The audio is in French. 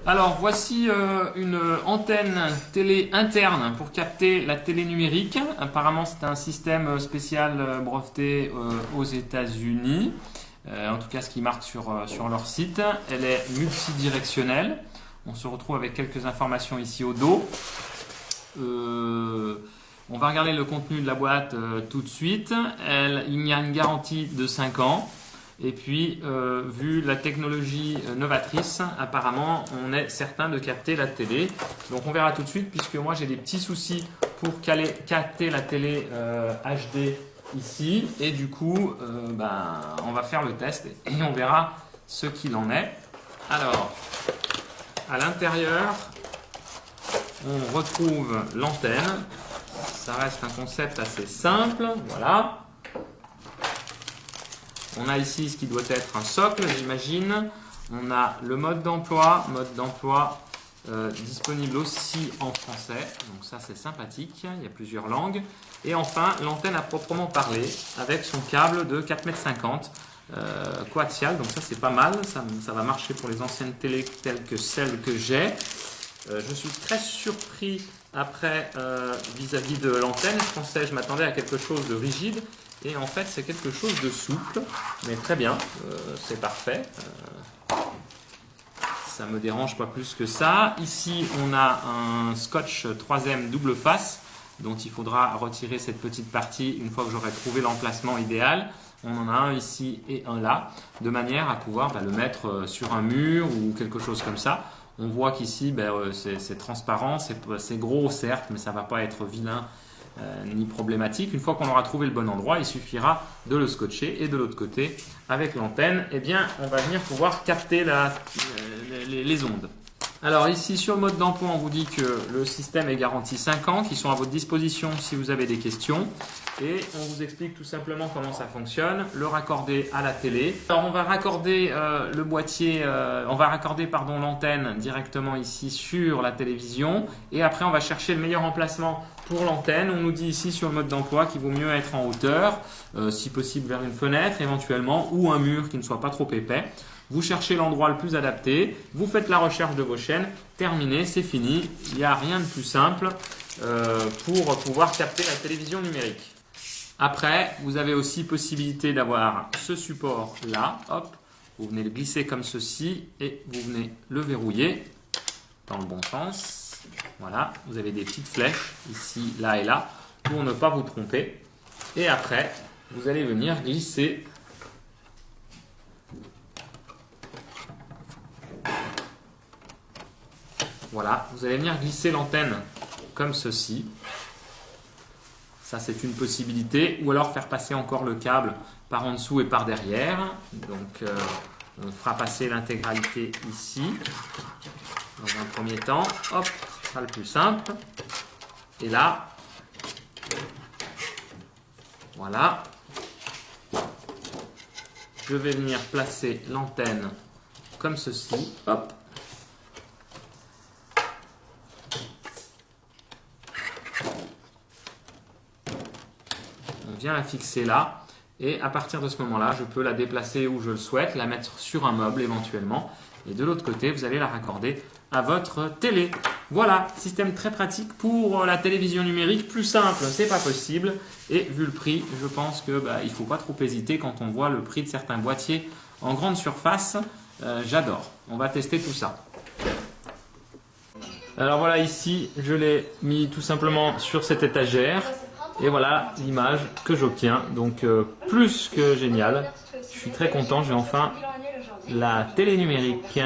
Alors voici une antenne télé interne pour capter la télé numérique. Apparemment c'est un système spécial breveté aux États-Unis. En tout cas ce qui marque sur leur site. Elle est multidirectionnelle. On se retrouve avec quelques informations ici au dos. On va regarder le contenu de la boîte tout de suite. Il y a une garantie de 5 ans. Et puis, vu la technologie novatrice, apparemment, on est certain de capter la télé. Donc, on verra tout de suite, puisque moi, j'ai des petits soucis pour capter la télé HD ici. Et du coup, on va faire le test et on verra ce qu'il en est. Alors, à l'intérieur, on retrouve l'antenne. Ça reste un concept assez simple. Voilà. On a ici ce qui doit être un socle, j'imagine. On a le mode d'emploi disponible aussi en français. Donc ça, c'est sympathique. Il y a plusieurs langues. Et enfin, l'antenne à proprement parler avec son câble de 4,50 m coaxial. Donc ça, c'est pas mal. Ça va marcher pour les anciennes télé telles que celles que j'ai. Je suis très surpris après vis-à-vis de l'antenne. Je m'attendais à quelque chose de rigide. Et en fait, c'est quelque chose de souple, mais très bien, c'est parfait. Ça me dérange pas plus que ça. Ici, on a un scotch 3M double face, dont il faudra retirer cette petite partie une fois que j'aurai trouvé l'emplacement idéal. On en a un ici et un là, de manière à pouvoir le mettre sur un mur ou quelque chose comme ça. On voit qu'ici, c'est transparent, c'est gros certes, mais ça ne va pas être vilain. Ni problématique. Une fois qu'on aura trouvé le bon endroit, il suffira de le scotcher et de l'autre côté, avec l'antenne, on va venir pouvoir capter les ondes. Alors ici sur le mode d'emploi, on vous dit que le système est garanti 5 ans, qui sont à votre disposition si vous avez des questions. Et on vous explique tout simplement comment ça fonctionne, le raccorder à la télé. Alors on va raccorder le boîtier, l'antenne directement ici sur la télévision. Et après on va chercher le meilleur emplacement pour l'antenne. On nous dit ici sur le mode d'emploi qu'il vaut mieux être en hauteur, si possible vers une fenêtre éventuellement, ou un mur qui ne soit pas trop épais. Vous cherchez l'endroit le plus adapté, vous faites la recherche de vos chaînes, terminé, c'est fini. Il n'y a rien de plus simple pour pouvoir capter la télévision numérique. Après, vous avez aussi possibilité d'avoir ce support là, hop, vous venez le glisser comme ceci et vous venez le verrouiller dans le bon sens. Voilà, vous avez des petites flèches ici, là et là pour ne pas vous tromper. Et après, vous allez venir glisser l'antenne comme ceci. Ça, c'est une possibilité. Ou alors faire passer encore le câble par en dessous et par derrière. Donc, on fera passer l'intégralité ici. Dans un premier temps, hop, ce sera le plus simple. Et là, voilà. Je vais venir placer l'antenne comme ceci. Hop. On vient la fixer là et à partir de ce moment-là, je peux la déplacer où je le souhaite, la mettre sur un meuble éventuellement et de l'autre côté, vous allez la raccorder à votre télé. Voilà, système très pratique pour la télévision numérique, plus simple, c'est pas possible et vu le prix, je pense que il faut pas trop hésiter quand on voit le prix de certains boîtiers en grande surface. J'adore. On va tester tout ça. Alors voilà, ici, je l'ai mis tout simplement sur cette étagère. Et voilà l'image que j'obtiens, donc plus que génial. Je suis très content, j'ai enfin la télé numérique.